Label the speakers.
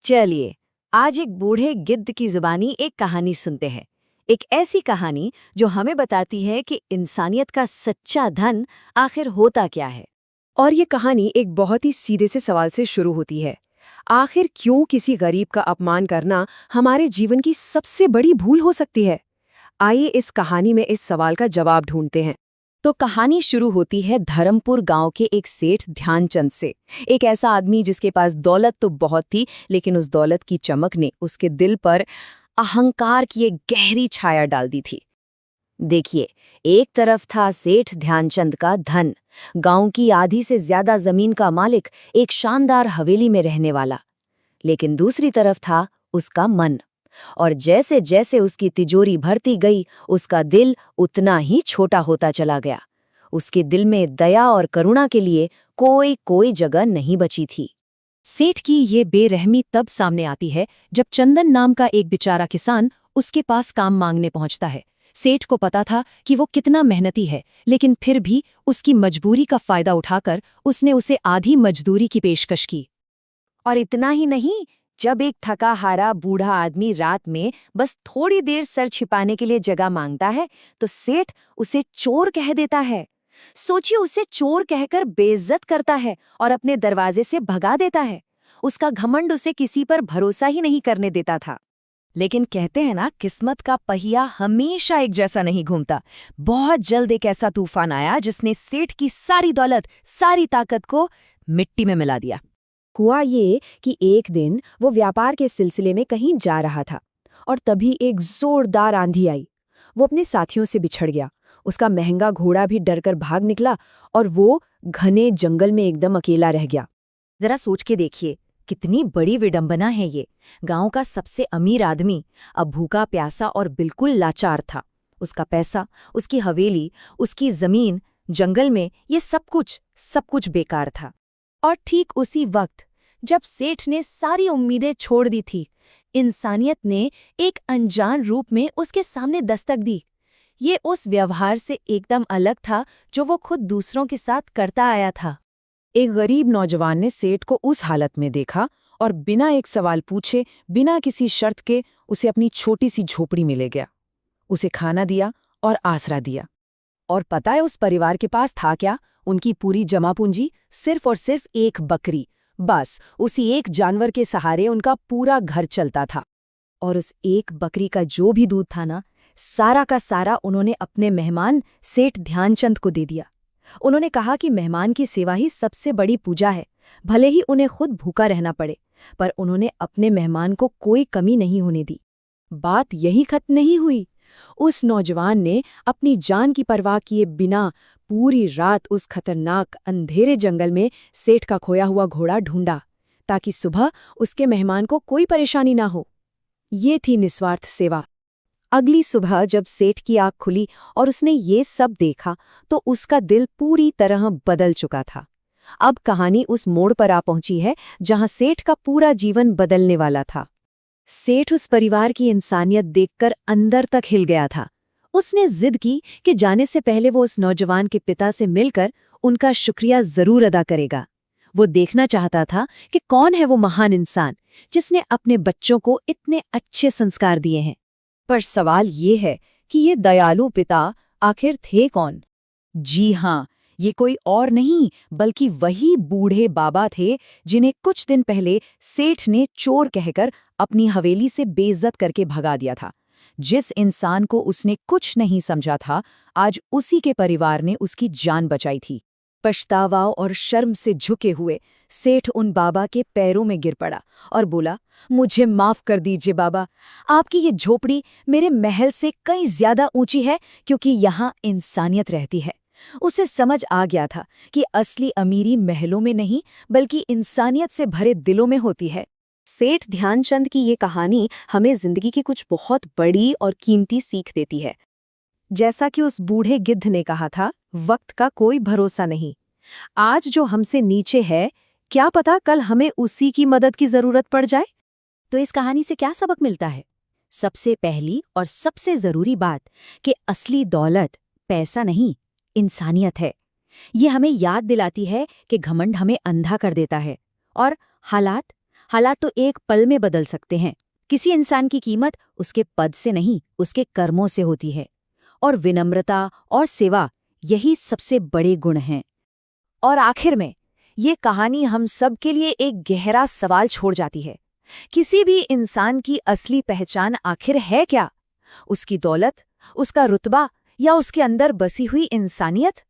Speaker 1: चलिए, आज एक बूढ़े गिद्ध की जुबानी एक कहानी सुनते हैं। एक ऐसी कहानी जो हमें बताती है कि इंसानियत का सच्चा धन आखिर होता क्या है।
Speaker 2: और ये कहानी एक बहुत ही सीधे से सवाल से शुरू होती है। आखिर क्यों किसी गरीब का अपमान करना हमारे जीवन की सबसे बड़ी भूल हो सकती है? आइए इस कहानी में इस सवाल का जवाब ढूंढते हैं।
Speaker 1: तो कहानी शुरू होती है धर्मपुर गांव के एक सेठ ध्यानचंद से। एक ऐसा आदमी जिसके पास दौलत तो बहुत थी, लेकिन उस दौलत की चमक ने उसके दिल पर अहंकार की एक गहरी छाया डाल दी थी। देखिए, एक तरफ था सेठ ध्यानचंद का धन, गांव की आधी से ज्यादा जमीन का मालिक, एक शानदार हवेली में रहने वाला। लेकिन दूसरी तरफ था उसका मन, और जैसे जैसे उसकी तिजोरी भरती गई, उसका दिल उतना ही छोटा होता चला गया। उसके दिल में दया और करुणा के लिए कोई जगह नहीं बची थी।
Speaker 2: सेठ की ये बेरहमी तब सामने आती है जब चंदन नाम का एक बेचारा किसान उसके पास काम मांगने पहुंचता है। सेठ को पता था कि वो कितना मेहनती है, लेकिन फिर भी उसकी मजबूरी का फायदा उठाकर उसने उसे आधी मजदूरी की पेशकश की।
Speaker 1: और इतना ही नहीं, जब एक थका हारा बूढ़ा आदमी रात में बस थोड़ी देर सर छिपाने के लिए जगह मांगता है, तो सेठ उसे चोर कह देता है। सोचिए, उसे चोर कहकर बेइज्जत करता है और अपने दरवाजे से भगा देता है। उसका घमंड उसे किसी पर भरोसा ही नहीं करने देता था। लेकिन कहते हैं ना, किस्मत का पहिया हमेशा एक जैसा नहीं घूमता। बहुत जल्द एक ऐसा तूफान आया जिसने सेठ की सारी दौलत, सारी ताकत को मिट्टी में मिला दिया।
Speaker 2: हुआ ये कि एक दिन वो व्यापार के सिलसिले में कहीं जा रहा था और तभी एक जोरदार आंधी आई। वो अपने साथियों से बिछड़ गया। उसका महंगा घोड़ा भी डरकर भाग निकला और वो घने जंगल में एकदम अकेला रह गया।
Speaker 1: जरा सोच के देखिए, कितनी बड़ी विडंबना है ये। गांव का सबसे अमीर आदमी अब भूखा प्यासा और बिल्कुल लाचार था। उसका पैसा, उसकी हवेली, उसकी जमीन, जंगल में ये सब कुछ बेकार था।
Speaker 2: और ठीक उसी वक्त जब सेठ ने सारी उम्मीदें छोड़ दी थी, इंसानियत ने एक अनजान रूप में उसके सामने दस्तक दी। ये उस व्यवहार से एकदम अलग था जो वो खुद दूसरों के साथ करता आया था। एक गरीब नौजवान ने सेठ को उस हालत में देखा और बिना एक सवाल पूछे, बिना किसी शर्त के उसे अपनी छोटी सी झोपड़ी में ले गया। उसे खाना दिया और आसरा दिया। और पता है उस परिवार के पास था क्या? उनकी पूरी जमा पूंजी, सिर्फ और सिर्फ एक बकरी। बस उसी एक जानवर के सहारे उनका पूरा घर चलता था। और उस एक बकरी का जो भी दूध था ना, सारा का सारा उन्होंने अपने मेहमान सेठ ध्यानचंद को दे दिया। उन्होंने कहा कि मेहमान की सेवा ही सबसे बड़ी पूजा है, भले ही उन्हें खुद भूखा रहना पड़े, पर उन्होंने अपने मेहमान को कोई कमी नहीं होने दी। बात यही खत्म नहीं हुई। उस नौजवान ने अपनी जान की परवाह किए बिना पूरी रात उस खतरनाक अंधेरे जंगल में सेठ का खोया हुआ घोड़ा ढूंढा, ताकि सुबह उसके मेहमान को कोई परेशानी ना हो। ये थी निस्वार्थ सेवा। अगली सुबह जब सेठ की आँख खुली और उसने ये सब देखा, तो उसका दिल पूरी तरह बदल चुका था। अब कहानी उस मोड़ पर आ पहुंची है जहां सेठ का पूरा जीवन बदलने वाला था। सेठ उस परिवार की इंसानियत देखकर अंदर तक हिल गया था। उसने जिद की कि जाने से पहले वो उस नौजवान के पिता से मिलकर उनका शुक्रिया जरूर अदा करेगा। वो देखना चाहता था कि कौन है वो महान इंसान जिसने अपने बच्चों को इतने अच्छे संस्कार दिए हैं। पर सवाल ये है कि ये दयालु पिता आखिर थे कौन? जी हाँ, ये कोई और नहीं बल्कि वही बूढ़े बाबा थे जिन्हें कुछ दिन पहले सेठ ने चोर कहकर अपनी हवेली से बेइज्जत करके भगा दिया था। जिस इंसान को उसने कुछ नहीं समझा था, आज उसी के परिवार ने उसकी जान बचाई थी। पछतावा और शर्म से झुके हुए सेठ उन बाबा के पैरों में गिर पड़ा और बोला, मुझे माफ कर दीजिए बाबा, आपकी ये झोपड़ी मेरे महल से कहीं ज्यादा ऊंची है, क्योंकि यहाँ इंसानियत रहती है। उसे समझ आ गया था कि असली अमीरी महलों में नहीं बल्कि इंसानियत से भरे दिलों में होती है। सेठ ध्यानचंद की ये कहानी हमें जिंदगी की कुछ बहुत बड़ी और कीमती सीख देती है। जैसा कि उस बूढ़े गिद्ध ने कहा था, वक्त का कोई भरोसा नहीं। आज जो हमसे नीचे है, क्या पता कल हमें उसी की मदद की जरूरत पड़ जाए।
Speaker 1: तो इस कहानी से क्या सबक मिलता है? सबसे पहली और सबसे जरूरी बात कि असली दौलत पैसा नहीं, इंसानियत है। ये हमें याद दिलाती है कि घमंड हमें अंधा कर देता है और हालात
Speaker 2: हालात तो एक पल में बदल सकते हैं। किसी इंसान की कीमत उसके पद से नहीं, उसके कर्मों से होती है। और विनम्रता और सेवा, यही सबसे बड़े गुण हैं। और आखिर में ये कहानी हम सब के लिए एक गहरा सवाल छोड़ जाती है। किसी भी इंसान की असली पहचान आखिर है क्या? उसकी दौलत, उसका रुतबा या उसके अंदर बसी हुई इंसानियत?